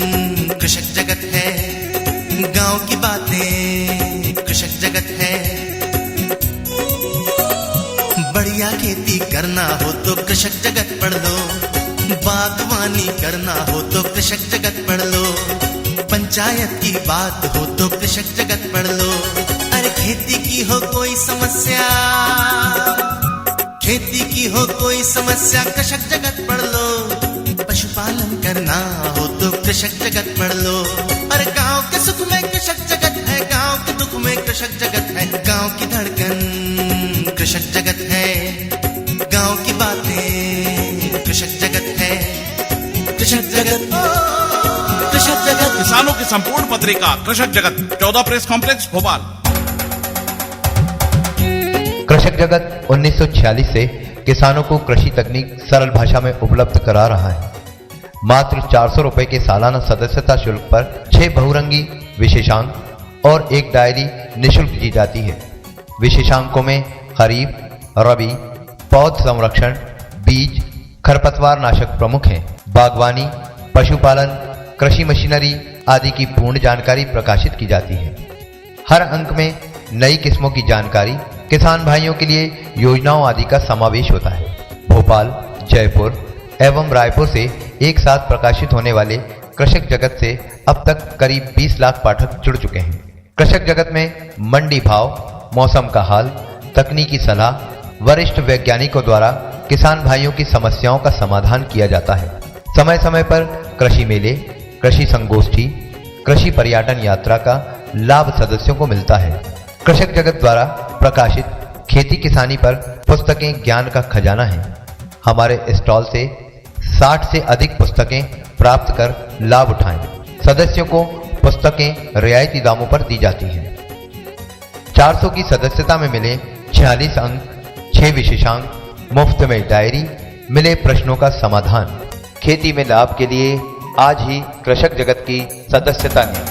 कृषक जगत है, गांव की बातें कृषक जगत है। बढ़िया खेती करना हो तो कृषक जगत पढ़ लो, बागवानी करना हो तो कृषक जगत पढ़ लो, पंचायत की बात हो तो कृषक जगत पढ़ लो। अरे खेती की हो कोई समस्या, खेती की हो कोई समस्या कृषक जगत पढ़ लो, पशुपालन करना हो तो कृषक जगत पढ़ लो। अरे गांव के सुख में कृषक जगत है, गांव के दुख में कृषक जगत है, गांव की धड़कन कृषक जगत है, गांव की बातें कृषक जगत है, कृषक जगत, कृषक जगत। किसानों की संपूर्ण पत्रिका कृषक जगत, 14 प्रेस कॉम्प्लेक्स, भोपाल। कृषक जगत 1946 से किसानों को कृषि तकनीक सरल भाषा में उपलब्ध करा रहा है। मात्र 400 रुपए के सालाना सदस्यता शुल्क पर 6 बहुरंगी विशेषांक और एक डायरी निःशुल्क दी जाती है। विशेषांकों में खरीफ, रबी, पौध संरक्षण, बीज, खरपतवार नाशक प्रमुख हैं। बागवानी, पशुपालन, कृषि मशीनरी आदि की पूर्ण जानकारी प्रकाशित की जाती है। हर अंक में नई किस्मों की जानकारी, किसान भाइयों के लिए योजनाओं आदि का समावेश होता है। भोपाल, जयपुर एवं रायपुर से एक साथ प्रकाशित होने वाले कृषक जगत से अब तक करीब 20 लाख पाठक जुड़ चुके हैं। कृषक जगत में मंडी भाव, मौसम का हाल, तकनीकी सलाह, वरिष्ठ वैज्ञानिकों द्वारा किसान भाइयों की समस्याओं का समाधान किया जाता है। समय समय पर कृषि मेले, कृषि संगोष्ठी, कृषि पर्यटन यात्रा का लाभ सदस्यों को मिलता है। कृषक जगत द्वारा प्रकाशित खेती किसानी पर पुस्तकें ज्ञान का खजाना हैं। हमारे स्टॉल से 60 से अधिक पुस्तकें प्राप्त कर लाभ उठाएं। सदस्यों को पुस्तकें रियायती दामों पर दी जाती हैं। 400 की सदस्यता में मिले 46 अंक, 6 विशेषांक, मुफ्त में डायरी, मिले प्रश्नों का समाधान। खेती में लाभ के लिए आज ही कृषक जगत की सदस्यता लें।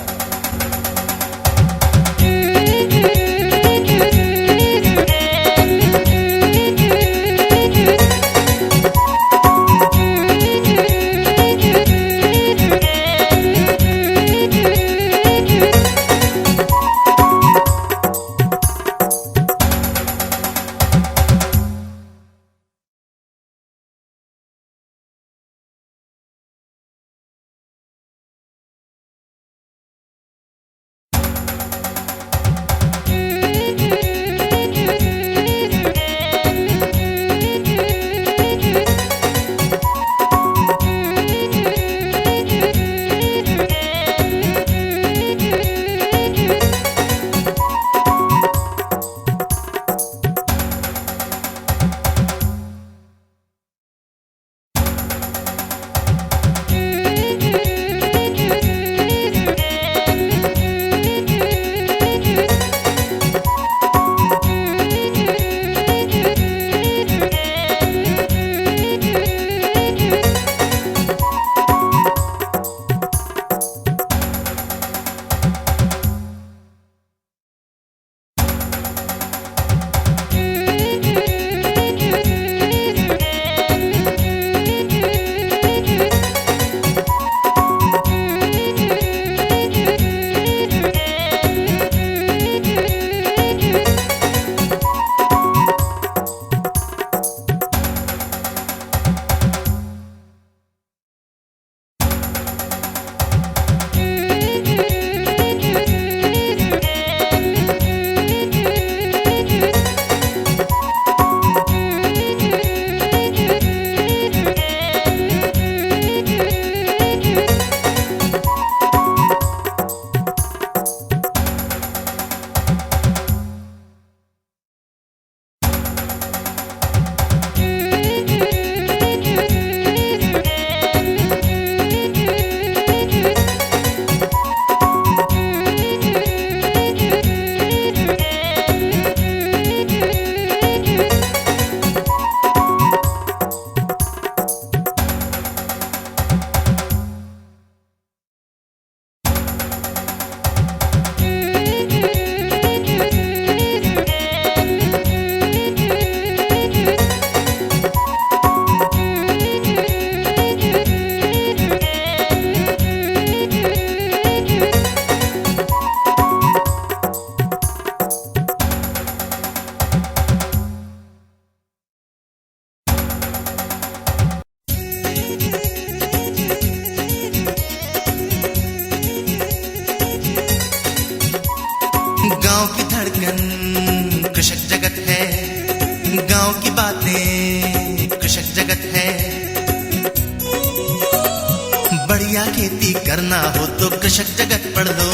खेती करना हो तो कृषक जगत पढ़ लो,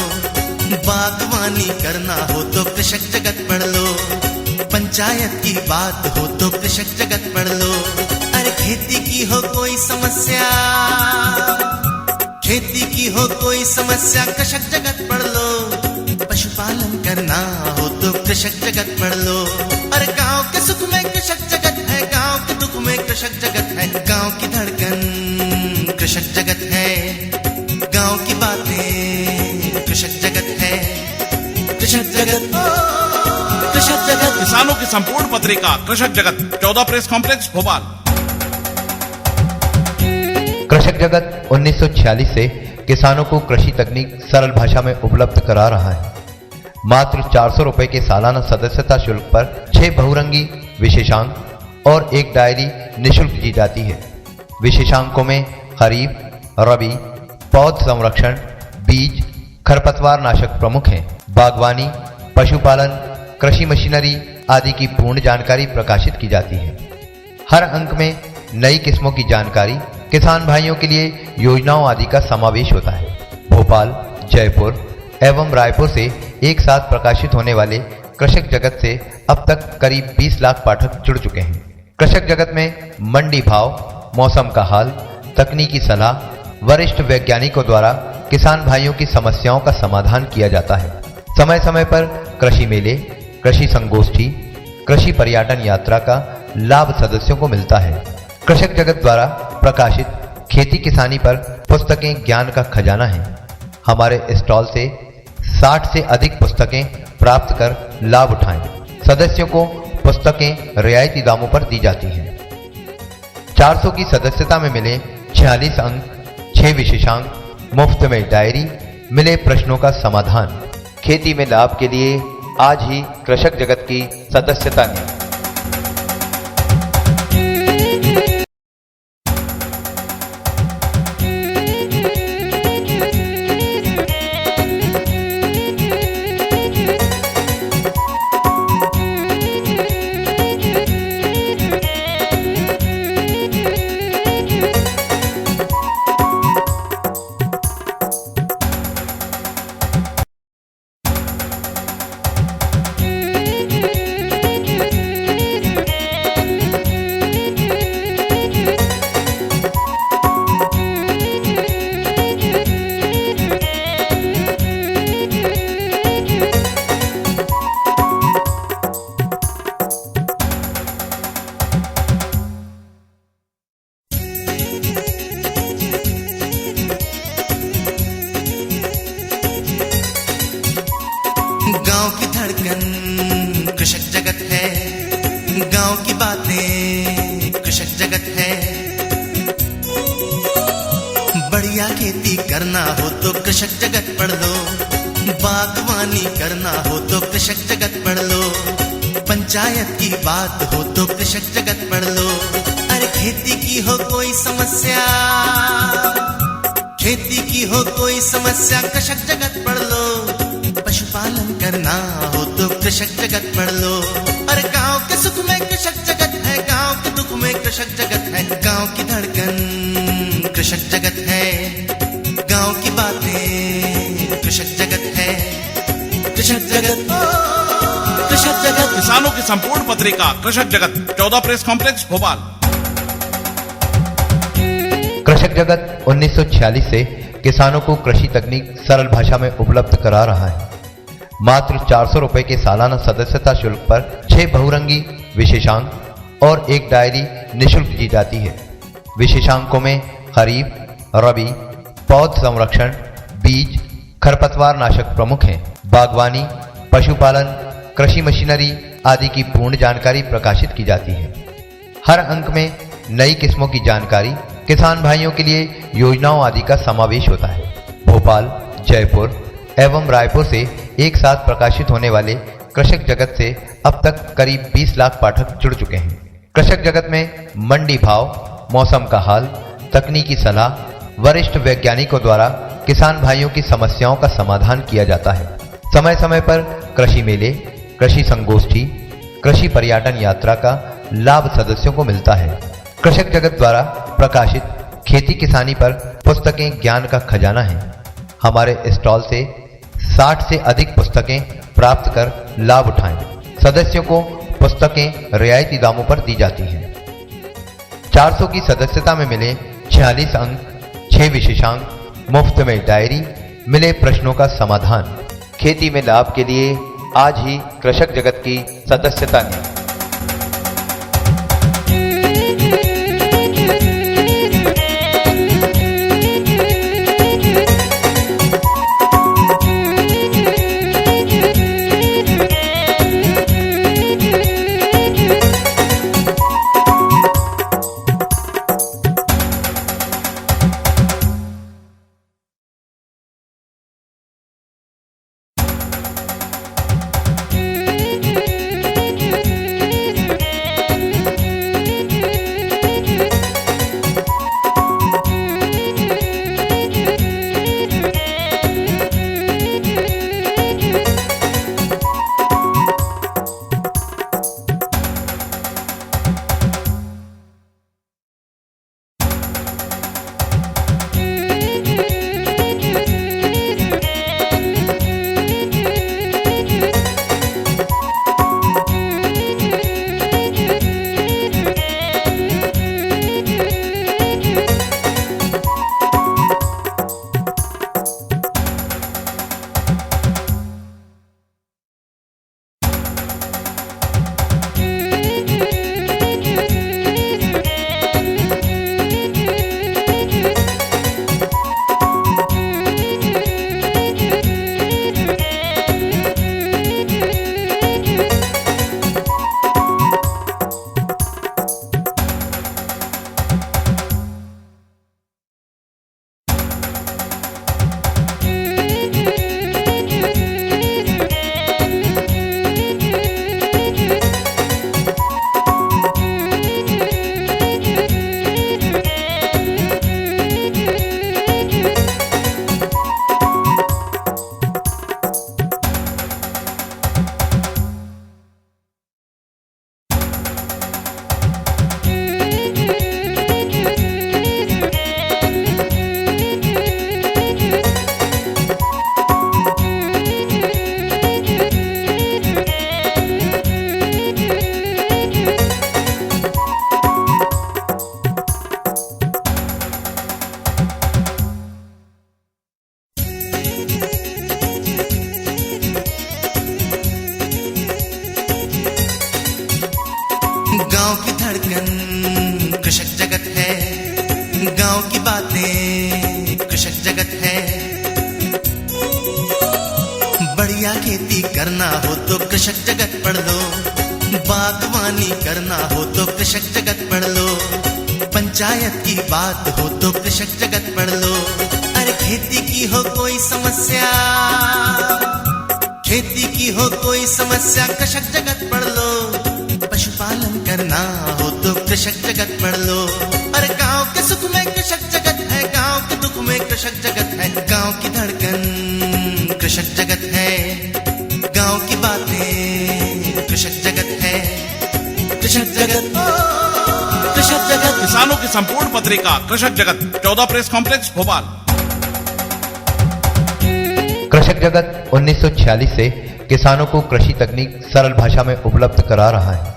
बागवानी करना हो तो कृषक जगत पढ़ लो, पंचायत की बात हो तो कृषक जगत पढ़ लो। अरे खेती की हो कोई समस्या, खेती की हो कोई समस्या कृषक जगत पढ़ लो, पशुपालन करना हो तो कृषक जगत पढ़ लो। अरे गांव के सुख में कृषक जगत है, गांव के दुख में कृषक जगत है, गांव की धड़कन कृषक जगत है, गांव की बातें कृषक जगत है, कृषक जगत, कृषक जगत। किसानों की संपूर्ण पत्रिका कृषक जगत, 14 प्रेस कॉम्प्लेक्स, भोपाल। कृषक जगत 1946 से किसानों को कृषि तकनीक सरल भाषा में उपलब्ध करा रहा है। मात्र 400 रुपए के सालाना सदस्यता शुल्क पर 6 बहुरंगी विशेषांक और एक डायरी निःशुल्क दी जाती है। विशेषांकों में खरीफ, रबी, पौध संरक्षण, बीज, खरपतवार नाशक प्रमुख हैं। बागवानी, पशुपालन, कृषि मशीनरी आदि की पूर्ण जानकारी प्रकाशित की जाती है। हर अंक में नई किस्मों की जानकारी, किसान भाइयों के लिए योजनाओं आदि का समावेश होता है। भोपाल, जयपुर एवं रायपुर से एक साथ प्रकाशित होने वाले कृषक जगत से अब तक करीब 20 लाख पाठक जुड़ चुके हैं। कृषक जगत में मंडी भाव, मौसम का हाल, तकनीकी सलाह, वरिष्ठ वैज्ञानिकों द्वारा किसान भाइयों की समस्याओं का समाधान किया जाता है। समय समय पर कृषि मेले, कृषि संगोष्ठी, कृषि पर्यटन यात्रा का लाभ सदस्यों को मिलता है। कृषक जगत द्वारा प्रकाशित खेती किसानी पर पुस्तकें ज्ञान का खजाना है। हमारे स्टॉल से 60 से अधिक पुस्तकें प्राप्त कर लाभ उठाएं। सदस्यों को पुस्तकें रियायती दामों पर दी जाती हैं। 400 की सदस्यता में मिले 46 अंक, 6 विशेषांक, मुफ्त में डायरी, मिले प्रश्नों का समाधान। खेती में लाभ के लिए आज ही कृषक जगत की सदस्यता लें। गांव की धड़कन कृषक जगत है, गांव की बातें कृषक जगत है। बढ़िया खेती करना हो तो कृषक जगत पढ़ लो, बागवानी करना हो तो कृषक जगत पढ़ लो, पंचायत की बात हो तो कृषक जगत पढ़ लो। अरे खेती की हो कोई समस्या, खेती की हो कोई समस्या कृषक जगत पढ़ लो, पशुपालन करना हो तो कृषक जगत पढ़ लो। अरे गांव के सुख में कृषक जगत है, गांव के दुख में कृषक जगत है, गांव की धड़कन कृषक जगत है, गांव की बातें कृषक जगत है, कृषक जगत, कृषक जगत। किसानों की संपूर्ण पत्रिका कृषक जगत, 14 प्रेस कॉम्प्लेक्स, भोपाल। कृषक जगत 1946 से किसानों को कृषि तकनीक सरल भाषा में उपलब्ध करा रहा है। मात्र 400 रुपए के सालाना सदस्यता शुल्क पर 6 बहुरंगी विशेषांक और एक डायरी निःशुल्क दी जाती है। विशेषांकों में खरीफ, रबी, पौध संरक्षण, बीज, खरपतवार नाशक प्रमुख हैं। बागवानी, पशुपालन, कृषि मशीनरी आदि की पूर्ण जानकारी प्रकाशित की जाती है। हर अंक में नई किस्मों की जानकारी, किसान भाइयों के लिए योजनाओं आदि का समावेश होता है। भोपाल, जयपुर एवं रायपुर से एक साथ प्रकाशित होने वाले कृषक जगत से अब तक करीब 20 लाख पाठक जुड़ चुके हैं। कृषक जगत में मंडी भाव, मौसम का हाल, तकनीकी सलाह, वरिष्ठ वैज्ञानिकों द्वारा किसान भाइयों की समस्याओं का समाधान किया जाता है। समय समय पर कृषि मेले, कृषि संगोष्ठी, कृषि पर्यटन यात्रा का लाभ सदस्यों को मिलता है। कृषक जगत द्वारा प्रकाशित खेती किसानी पर पुस्तकें ज्ञान का खजाना हैं। हमारे स्टॉल से 60 से अधिक पुस्तकें प्राप्त कर लाभ उठाएं। सदस्यों को पुस्तकें रियायती दामों पर दी जाती हैं। 400 की सदस्यता में मिले 46 अंक, 6 विशेषांक, मुफ्त में डायरी, मिले प्रश्नों का समाधान। खेती में लाभ के लिए आज ही कृषक जगत की सदस्यता लें। गांव की धड़कन कृषक जगत है, गांव की बातें कृषक जगत है। बढ़िया खेती करना हो तो कृषक जगत पढ़ लो, बागवानी करना हो तो कृषक जगत पढ़ लो, पंचायत की बात हो तो कृषक जगत पढ़ लो। अरे खेती की हो कोई समस्या, खेती की हो कोई समस्या, कृषक जगत पढ़ लो। पशुपालन करना हो तो कृषक जगत पढ़ लो। अरे गांव के सुख में कृषक जगत है, गांव के दुख में कृषक जगत है। गांव की धड़कन कृषक जगत है, गांव की बातें कृषक जगत है। कृषक जगत, कृषक जगत। किसानों की संपूर्ण पत्रिका कृषक जगत, 14 प्रेस कॉम्प्लेक्स, भोपाल। कृषक जगत 1946 से किसानों को कृषि तकनीक सरल भाषा में उपलब्ध करा रहा है।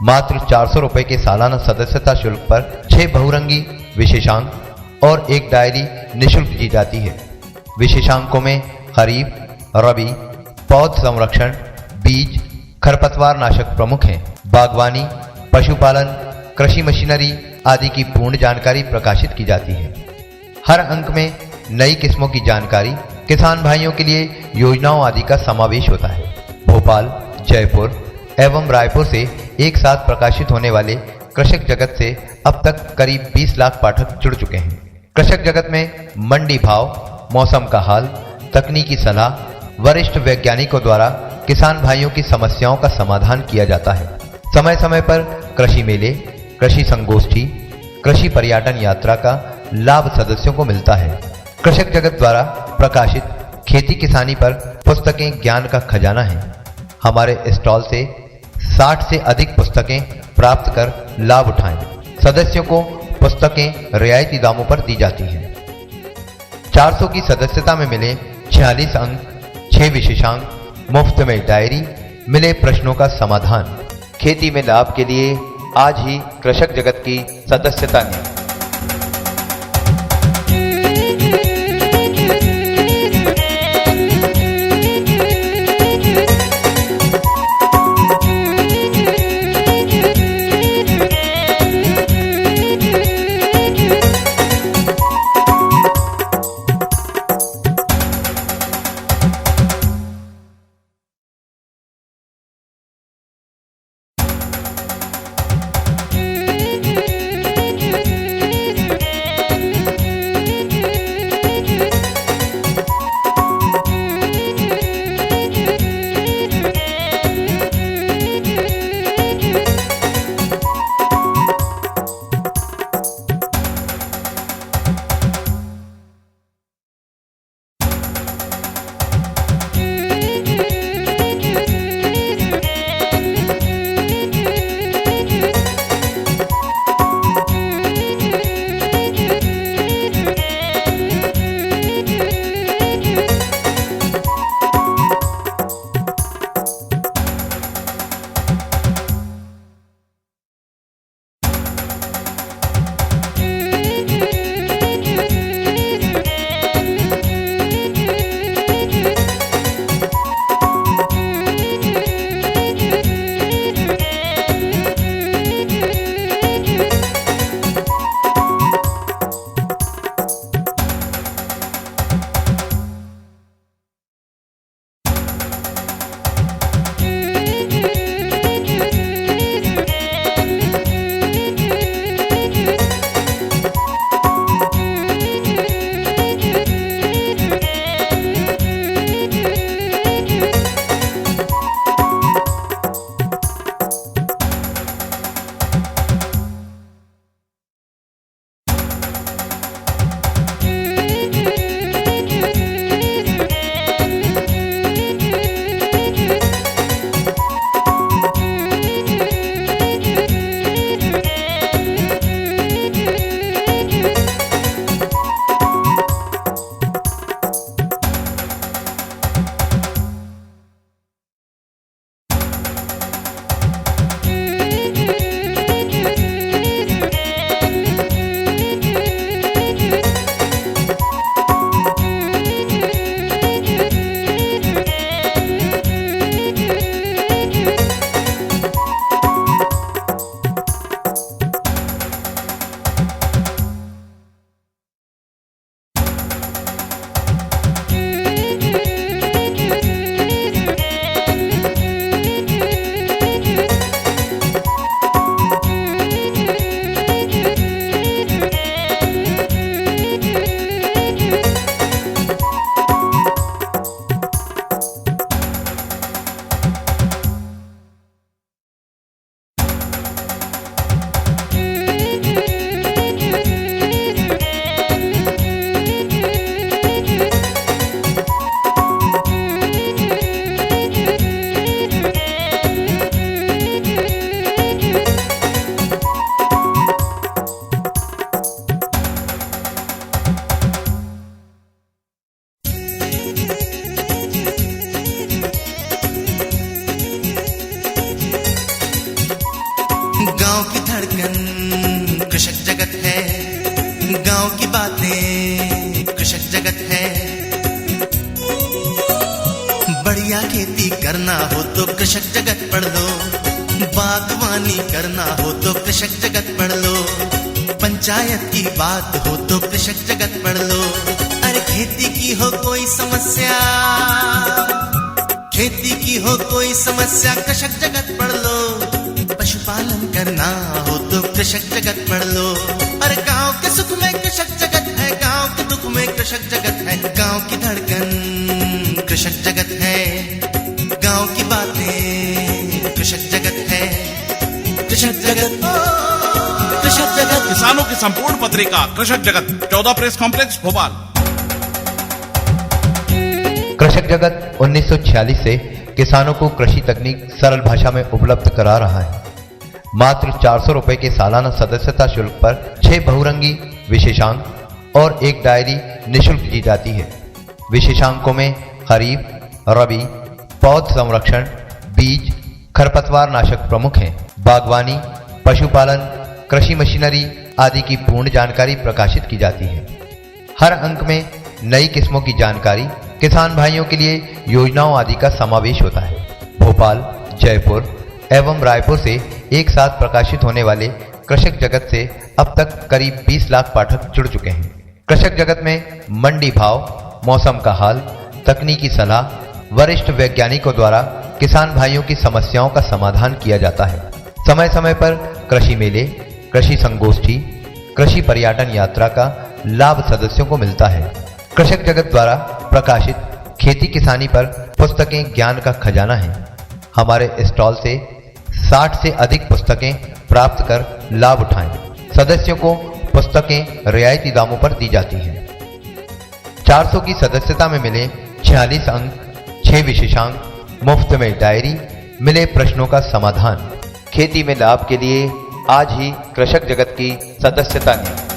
मात्र 400 रुपए के सालाना सदस्यता शुल्क पर 6 बहुरंगी विशेषांक और एक डायरी निःशुल्क दी जाती है। विशेषांकों में खरीफ, रबी, पौध संरक्षण, बीज, खरपतवार नाशक प्रमुख हैं। बागवानी, पशुपालन, कृषि मशीनरी आदि की पूर्ण जानकारी प्रकाशित की जाती है। हर अंक में नई किस्मों की जानकारी, किसान भाइयों के लिए योजनाओं आदि का समावेश होता है। भोपाल, जयपुर एवं रायपुर से एक साथ प्रकाशित होने वाले कृषक जगत से अब तक करीब 20 लाख पाठक जुड़ चुके हैं। कृषक जगत में मंडी भाव, मौसम का हाल, तकनीकी सलाह, वरिष्ठ वैज्ञानिकों द्वारा किसान भाइयों की समस्याओं का समाधान किया जाता है। समय समय पर कृषि मेले, कृषि संगोष्ठी, कृषि पर्यटन यात्रा का लाभ सदस्यों को मिलता है। कृषक जगत द्वारा प्रकाशित खेती किसानी पर पुस्तकें ज्ञान का खजाना है। हमारे स्टॉल से 60 से अधिक पुस्तकें प्राप्त कर लाभ उठाएं। सदस्यों को पुस्तकें रियायती दामों पर दी जाती हैं। 400 की सदस्यता में मिले 46 अंक, 6 विशेषांक, मुफ्त में डायरी, मिले प्रश्नों का समाधान। खेती में लाभ के लिए आज ही कृषक जगत की सदस्यता लें। बढ़िया खेती करना हो तो कृषक जगत पढ़ लो, बागवानी करना हो तो कृषक जगत पढ़ लो, पंचायत की बात हो तो कृषक जगत पढ़ लो। अरे खेती की हो कोई समस्या, खेती की हो कोई समस्या कृषक जगत पढ़ लो, पशुपालन करना हो तो कृषक जगत पढ़ लो। अरे गांव के सुख में कृषक जगत है, गांव के दुख में कृषक जगत है, गांव की धड़कन कृषक जगत है, गांव की बातें कृषक जगत है, कृषक जगत, कृषक जगत। किसानों की संपूर्ण पत्रिका कृषक जगत, 14 प्रेस कॉम्प्लेक्स, भोपाल। कृषक जगत 1946 से किसानों को कृषि तकनीक सरल भाषा में उपलब्ध करा रहा है। मात्र 400 रुपए के सालाना सदस्यता शुल्क पर 6 बहुरंगी विशेषांक और एक डायरी निःशुल्क दी जाती है। विशेषांकों में खरीफ, रबी, पौध संरक्षण, बीज, खरपतवार नाशक प्रमुख हैं। बागवानी, पशुपालन, कृषि मशीनरी आदि की पूर्ण जानकारी प्रकाशित की जाती है। हर अंक में नई किस्मों की जानकारी, किसान भाइयों के लिए योजनाओं आदि का समावेश होता है। भोपाल, जयपुर एवं रायपुर से एक साथ प्रकाशित होने वाले कृषक जगत से अब तक करीब 20 लाख पाठक जुड़ चुके हैं। कृषक जगत में मंडी भाव, मौसम का हाल, तकनीकी सलाह, वरिष्ठ वैज्ञानिकों द्वारा किसान भाइयों की समस्याओं का समाधान किया जाता है। समय समय पर कृषि मेले, कृषि संगोष्ठी, कृषि पर्यटन यात्रा का लाभ सदस्यों को मिलता है। कृषक जगत द्वारा प्रकाशित खेती किसानी पर पुस्तकें ज्ञान का खजाना हैं। हमारे स्टॉल से 60 से अधिक पुस्तकें प्राप्त कर लाभ उठाएं। सदस्यों को पुस्तकें रियायती दामों पर दी जाती हैं। 400 की सदस्यता में मिले 46 अंक, 6 विशेषांक, मुफ्त में डायरी, मिले प्रश्नों का समाधान। खेती में लाभ के लिए आज ही कृषक जगत की सदस्यता लें।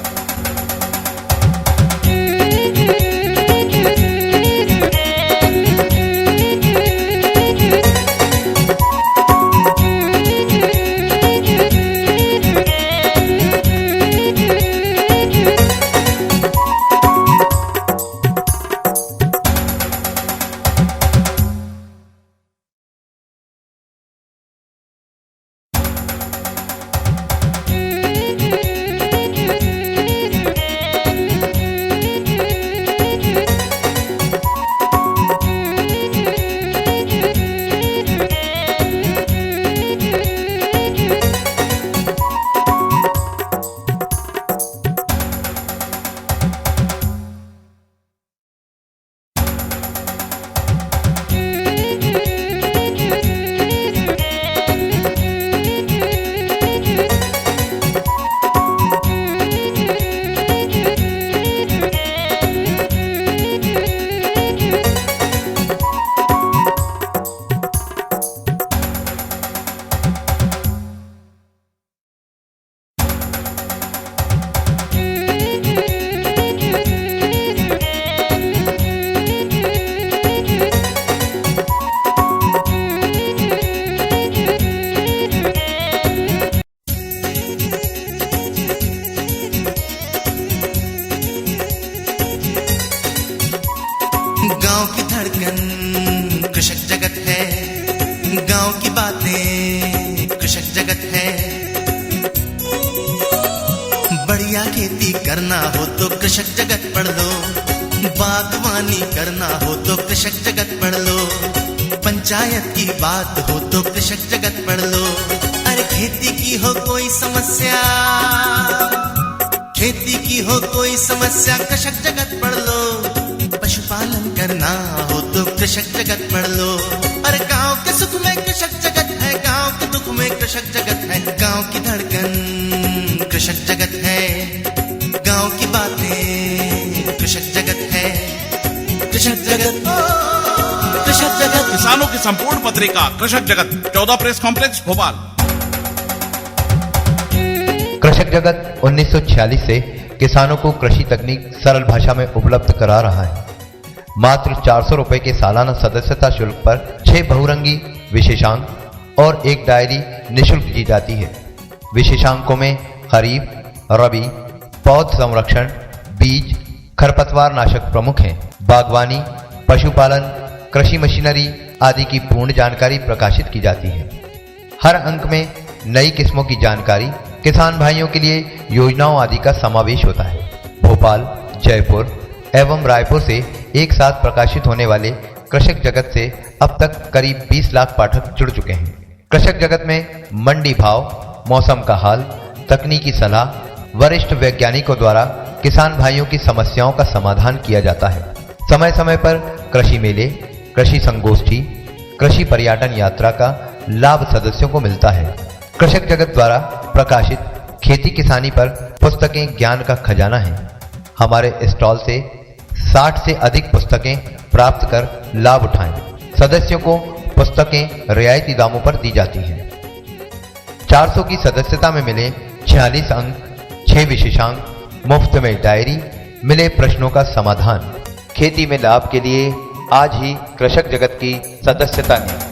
गांव की धड़कन कृषक जगत है, गांव की बातें कृषक जगत है। बढ़िया खेती करना हो तो कृषक जगत पढ़ लो, बागवानी करना हो तो कृषक जगत पढ़ लो, पंचायत की बात हो तो कृषक जगत पढ़ लो। अरे खेती की हो कोई समस्या, खेती की हो कोई समस्या कृषक जगत पढ़ लो। पशुपालन करना हो तो कृषक जगत पढ़ लो। अरे गांव के सुख में कृषक जगत है, गांव के दुख में कृषक जगत है। गांव की धड़कन कृषक जगत है, गांव की बातें कृषक जगत है। कृषक जगत, कृषक जगत। किसानों की संपूर्ण पत्रिका कृषक जगत, 14 प्रेस कॉम्प्लेक्स, भोपाल। कृषक जगत 1946 से किसानों को कृषि तकनीक सरल भाषा में उपलब्ध करा रहा है। मात्र 400 रुपए के सालाना सदस्यता शुल्क पर 6 बहुरंगी विशेषांक और एक डायरी निःशुल्क दी जाती है। विशेषांकों में खरीफ, रबी, पौध संरक्षण, बीज, खरपतवार नाशक प्रमुख हैं। बागवानी, पशुपालन, कृषि मशीनरी आदि की पूर्ण जानकारी प्रकाशित की जाती है। हर अंक में नई किस्मों की जानकारी, किसान भाइयों के लिए योजनाओं आदि का समावेश होता है। भोपाल, जयपुर एवं रायपुर से एक साथ प्रकाशित होने वाले कृषक जगत से अब तक करीब 20 लाख पाठक जुड़ चुके हैं। कृषक जगत में मंडी भाव, मौसम का हाल, तकनीकी सलाह, वरिष्ठ वैज्ञानिकों द्वारा किसान भाइयों की समस्याओं का समाधान किया जाता है। समय समय पर कृषि मेले, कृषि संगोष्ठी, कृषि पर्यटन यात्रा का लाभ सदस्यों को मिलता है। कृषक जगत द्वारा प्रकाशित खेती किसानी पर पुस्तकें ज्ञान का खजाना हैं। हमारे स्टॉल से 60 से अधिक पुस्तकें प्राप्त कर लाभ उठाएं। सदस्यों को पुस्तकें रियायती दामों पर दी जाती हैं। 400 की सदस्यता में मिले 46 अंक, 6 विशेषांक, मुफ्त में डायरी, मिले प्रश्नों का समाधान। खेती में लाभ के लिए आज ही कृषक जगत की सदस्यता लें।